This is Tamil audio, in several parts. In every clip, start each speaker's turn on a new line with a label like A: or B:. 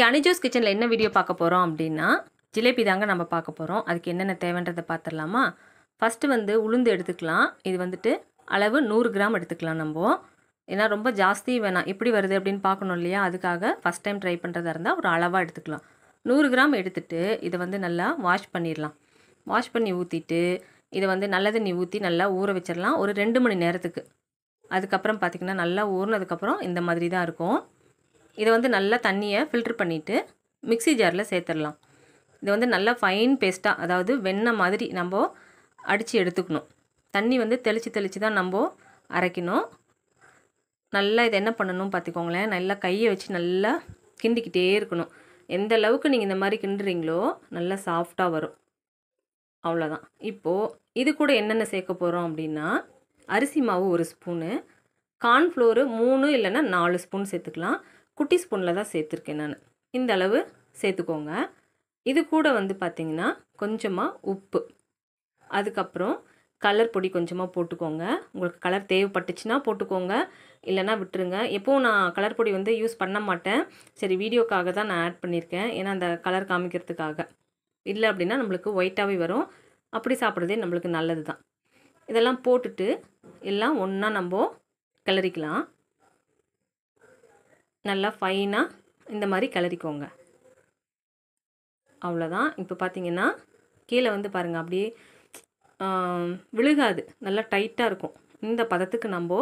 A: இன்றைக்கி அனிஜோஸ் கிச்சனில் என்ன வீடியோ பார்க்க போகிறோம் அப்படின்னா ஜிலேபி தாங்க நம்ம பார்க்க போகிறோம். அதுக்கு என்னென்ன தேவைன்றதை பார்த்துடலாமா? ஃபஸ்ட்டு வந்து உளுந்து எடுத்துக்கலாம். இது வந்துட்டு அளவு 100 கிராம் எடுத்துக்கலாம் நம்ம. ஏன்னா ரொம்ப ஜாஸ்தி வேணாம், எப்படி வருது அப்படின்னு பார்க்கணும் இல்லையா? அதுக்காக ஃபஸ்ட் டைம் ட்ரை பண்ணுறதா இருந்தால் ஒரு அளவாக எடுத்துக்கலாம். 100 கிராம் எடுத்துகிட்டு இதை வந்து நல்லா வாஷ் பண்ணிடலாம். வாஷ் பண்ணி ஊற்றிட்டு இதை வந்து நல்ல தண்ணி ஊற்றி நல்லா ஊற வச்சிடலாம் ஒரு 2 மணி நேரத்துக்கு. அதுக்கப்புறம் பார்த்திங்கன்னா நல்லா ஊறினதுக்கப்புறம் இந்த மாதிரி தான் இருக்கும். இதை வந்து நல்லா தண்ணியை ஃபில்ட்ரு பண்ணிவிட்டு மிக்ஸி ஜாரில் சேர்த்துடலாம். இது வந்து நல்லா ஃபைன் பேஸ்ட்டாக, அதாவது வெண்ணெய் மாதிரி நம்ம அடித்து எடுத்துக்கணும். தண்ணி வந்து தெளித்து தான் நம்ம அரைக்கணும். நல்லா இதை என்ன பண்ணணும் பார்த்துக்கோங்களேன், நல்லா கையை வச்சு நல்லா கிண்டிக்கிட்டே இருக்கணும். எந்த அளவுக்கு நீங்கள் இந்த மாதிரி கிண்டுறீங்களோ நல்லா சாஃப்டாக வரும். அவ்வளோதான். இப்போது இது கூட என்னென்ன சேர்க்க போகிறோம் அப்படின்னா, அரிசி மாவு 1 ஸ்பூனு, கார்ன்ஃப்ளோரு 3 இல்லைன்னா 4 ஸ்பூன் சேர்த்துக்கலாம். குட்டி ஸ்பூனில் தான் சேர்த்துருக்கேன் நான். இந்த அளவு சேர்த்துக்கோங்க. இது கூட வந்து பார்த்திங்கன்னா கொஞ்சமாக உப்பு, அதுக்கப்புறம் கலர் பொடி கொஞ்சமாக போட்டுக்கோங்க. உங்களுக்கு கலர் தேவைப்பட்டுச்சுன்னா போட்டுக்கோங்க, இல்லைனா விட்டுருங்க. எப்போவும் நான் கலர் பொடி வந்து யூஸ் பண்ண மாட்டேன். சரி, வீடியோக்காக தான் நான் ஆட் பண்ணியிருக்கேன், ஏன்னா அந்த கலர் காமிக்கிறதுக்காக. இல்லை அப்படின்னா நம்மளுக்கு ஒயிட்டாகவே வரும். அப்படி சாப்பிட்றதே நம்மளுக்கு நல்லது தான். இதெல்லாம் போட்டுட்டு எல்லாம் ஒன்றா நம்ம கிளறிக்கலாம். நல்லா ஃபைனாக இந்த மாதிரி கிளறிக்கோங்க. அவ்வளோதான். இப்போ பார்த்திங்கன்னா கீழே வந்து பாருங்கள், அப்படியே விழுகாது, நல்லா டைட்டாக இருக்கும். இந்த பதத்துக்கு நம்ம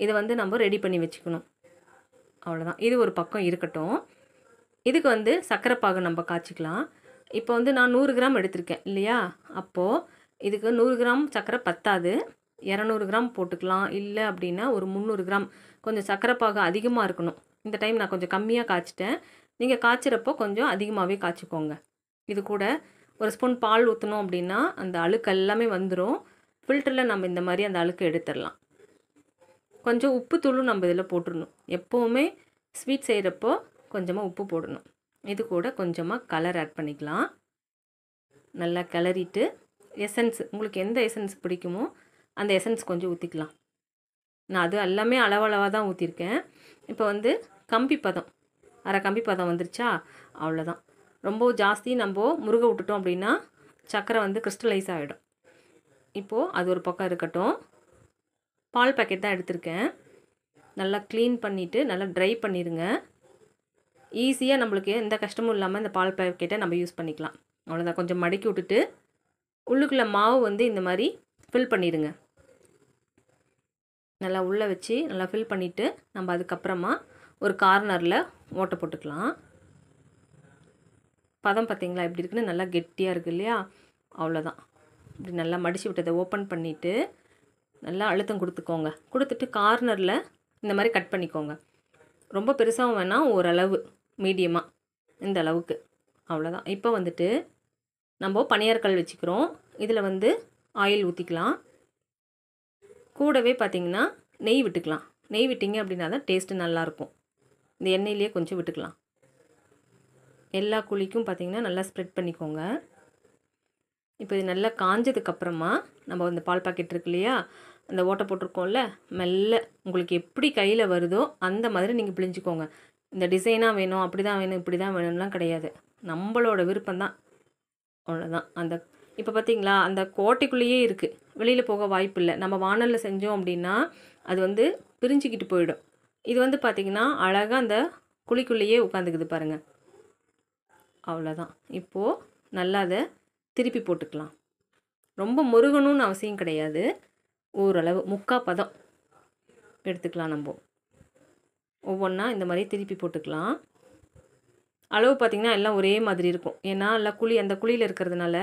A: இதை வந்து நம்ம ரெடி பண்ணி வச்சுக்கணும். அவ்வளோதான். இது ஒரு பக்கம் இருக்கட்டும். இதுக்கு வந்து சர்க்கரை பாகு நம்ம காய்ச்சிக்கலாம். இப்போ வந்து நான் 100 கிராம் எடுத்திருக்கேன் இல்லையா? அப்போது இதுக்கு 100 கிராம் சர்க்கரை பத்தாது, 200 கிராம் போட்டுக்கலாம். இல்லை அப்படின்னா ஒரு 300 கிராம். கொஞ்சம் சர்க்கரை பாகு அதிகமாக இருக்கணும். இந்த டைம் நான் கொஞ்சம் கம்மியாக காய்ச்சிட்டேன். நீங்கள் காய்ச்சிறப்போ கொஞ்சம் அதிகமாகவே காய்ச்சிக்கோங்க. இது கூட ஒரு ஸ்பூன் பால் ஊற்றணும் அப்படின்னா அந்த அழுக்கு எல்லாமே வந்துடும். ஃபில்டரில் நம்ம இந்த மாதிரி அந்த அழுக்கு எடுத்துடலாம். கொஞ்சம் உப்பு தூளும் நம்ம இதில் போட்டுடணும். எப்போவுமே ஸ்வீட் செய்கிறப்போ கொஞ்சமாக உப்பு போடணும். இது கூட கொஞ்சமாக கலர் ஆட் பண்ணிக்கலாம். நல்லா கிளறிட்டு எசன்ஸ், உங்களுக்கு எந்த எசன்ஸ் பிடிக்குமோ அந்த எசன்ஸ் கொஞ்சம் ஊற்றிக்கலாம். நான் அது எல்லாமே அளவளவாக தான் ஊற்றிருக்கேன். இப்போ வந்து கம்பி பதம், அரை கம்பி பதம் வந்துருச்சா? அவ்வளோதான். ரொம்ப ஜாஸ்தி நம்ம முருக விட்டுட்டோம் அப்படின்னா சர்க்கரை வந்து கிறிஸ்டலைஸ் ஆகிடும். இப்போது அது ஒரு பக்கம் இருக்கட்டும். பால் பேக்கெட் தான் எடுத்திருக்கேன். நல்லா க்ளீன் பண்ணிவிட்டு நல்லா ட்ரை பண்ணிடுங்க. ஈஸியாக நம்மளுக்கு எந்த கஷ்டமும் இல்லாமல் இந்த பால் பேக்கெட்டை நம்ம யூஸ் பண்ணிக்கலாம். அவ்வளோதான். கொஞ்சம் மடக்கி விட்டுட்டு உள்ளுக்குள்ளே மாவு வந்து இந்த மாதிரி ஃபில் பண்ணிடுங்க. நல்லா உள்ளே வச்சு நல்லா ஃபில் பண்ணிவிட்டு நம்ம அதுக்கப்புறமா ஒரு கார்னரில் ஓட்டை போட்டுக்கலாம். பதம் பார்த்திங்களா எப்படி இருக்குன்னு? நல்லா கெட்டியாக இருக்குது இல்லையா? அவ்வளோதான். இப்படி நல்லா மடித்து விட்டதை ஓப்பன் பண்ணிவிட்டு நல்லா அழுத்தம் கொடுத்துக்கோங்க. கொடுத்துட்டு கார்னரில் இந்த மாதிரி கட் பண்ணிக்கோங்க. ரொம்ப பெருசாகவும் வேணாம், ஓரளவு மீடியமாக இந்த அளவுக்கு. அவ்வளோதான். இப்போ வந்துட்டு நம்ம பனியாரக்கல் வச்சுக்கிறோம். இதில் வந்து ஆயில் ஊற்றிக்கலாம். கூடவே பார்த்திங்கன்னா நெய் விட்டுக்கலாம். நெய் விட்டிங்க அப்படின்னா தான் டேஸ்ட்டு நல்லாயிருக்கும். இந்த எண்ணெயிலேயே கொஞ்சம் விட்டுக்கலாம். எல்லா குழிக்கும் பார்த்திங்கன்னா நல்லா ஸ்ப்ரெட் பண்ணிக்கோங்க. இப்போ இது நல்லா காஞ்சதுக்கப்புறமா நம்ம அந்த பால் பாக்கெட் இருக்கு இல்லையா, அந்த ஓட்டை போட்டிருக்கோம்ல, மெல்ல உங்களுக்கு எப்படி கையில் வருதோ அந்த மாதிரி நீங்கள் பிழிஞ்சிக்கோங்க. இந்த டிசைனாக வேணும், அப்படி தான் வேணும், இப்படி தான் வேணும்லாம் கிடையாது. நம்மளோட விருப்பம்தான். அவ்வளோதான். அந்த இப்போ பார்த்திங்களா அந்த கோட்டைக்குள்ளேயே இருக்குது, வெளியில் போக வாய்ப்பு இல்லை. நம்ம வானலில் செஞ்சோம் அப்படின்னா அது வந்து பிரிஞ்சிக்கிட்டு போயிடும். இது வந்து பார்த்திங்கன்னா அழகாக அந்த குழிக்குள்ளேயே உட்காந்துக்குது பாருங்கள். அவ்வளோதான். இப்போது நல்லா அதை திருப்பி போட்டுக்கலாம். ரொம்ப முருகணும்னு அவசியம் கிடையாது, ஓரளவு முக்கால் பதம் எடுத்துக்கலாம். நம்ம ஒவ்வொன்றா இந்த மாதிரி திருப்பி போட்டுக்கலாம். அளவு பார்த்திங்கன்னா எல்லாம் ஒரே மாதிரி இருக்கும். ஏன்னா எல்லாம் குழி, அந்த குழியில் இருக்கிறதுனால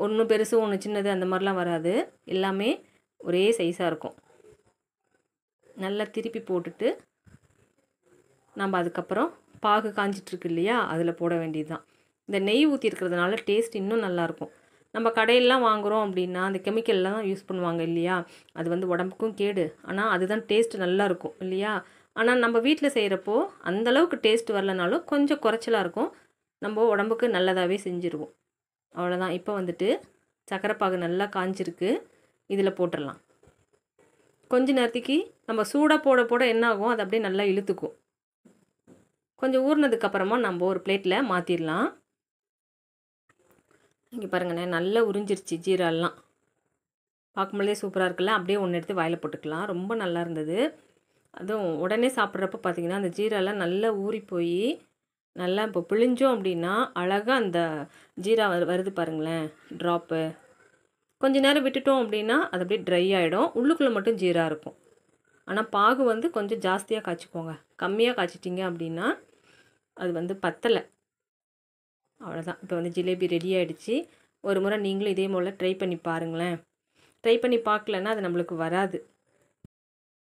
A: ஒன்று பெருசு ஒன்று சின்னது அந்த மாதிரிலாம் வராது, எல்லாமே ஒரே சைஸாக இருக்கும். நல்லா திருப்பி போட்டுட்டு நம்ம அதுக்கப்புறம் பாகு காஞ்சிட்ருக்கு இல்லையா, அதில் போட வேண்டியது தான். இந்த நெய் ஊற்றி இருக்கிறதுனால டேஸ்ட் இன்னும் நல்லாயிருக்கும். நம்ம கடையிலலாம் வாங்குகிறோம் அப்படின்னா அந்த கெமிக்கல்லாம் தான் யூஸ் பண்ணுவாங்க இல்லையா, அது வந்து உடம்புக்கும் கேடு. ஆனால் அதுதான் டேஸ்ட்டு நல்லாயிருக்கும் இல்லையா? ஆனால் நம்ம வீட்டில் செய்கிறப்போ அந்தளவுக்கு டேஸ்ட் வரலனாலும் கொஞ்சம் குறைச்சலாக இருக்கும், நம்ம உடம்புக்கு நல்லதாகவே செஞ்சுருவோம். அவ்வளோதான். இப்போ வந்துட்டு சர்க்கரை பாகு நல்லா காஞ்சிருக்கு, இதில் போட்டுடலாம். கொஞ்ச நேரத்துக்கு நம்ம சூடாக போட போட என்ன ஆகும், அது அப்படியே நல்லா இழுத்துக்கும். கொஞ்சம் ஊறினதுக்கப்புறமா நம்ம ஒரு பிளேட்டில் மாற்றிடலாம். இங்கே பாருங்கண்ணே, நல்லா உறிஞ்சிருச்சு ஜீராலாம். பார்க்கும்போதே சூப்பராக இருக்குல்ல. அப்படியே ஒன்று எடுத்து வாயில் போட்டுக்கலாம். ரொம்ப நல்லா இருந்தது. அதுவும் உடனே சாப்பிட்றப்ப பார்த்திங்கன்னா அந்த ஜீராலாம் நல்லா ஊறி போய் நல்லா இப்போ பிழிஞ்சோம் அப்படின்னா அழகாக அந்த ஜீரா வருது பாருங்களேன், ட்ராப்பு. கொஞ்ச நேரம் விட்டுட்டோம் அப்படின்னா அது அப்படியே ட்ரை ஆகிடும். உள்ளுக்குள்ளே மட்டும் ஜீரா இருக்கும். ஆனால் பாகு வந்து கொஞ்சம் ஜாஸ்தியாக காய்ச்சிக்கோங்க. கம்மியாக காய்ச்சிட்டிங்க அப்படின்னா அது வந்து பத்தலை. அவ்வளோதான். இப்போ வந்து ஜிலேபி ரெடி ஆகிடுச்சு. ஒரு முறை நீங்களும் இதே போல் ட்ரை பண்ணி பாருங்களேன். ட்ரை பண்ணி பார்க்கலன்னா அது நம்மளுக்கு வராது.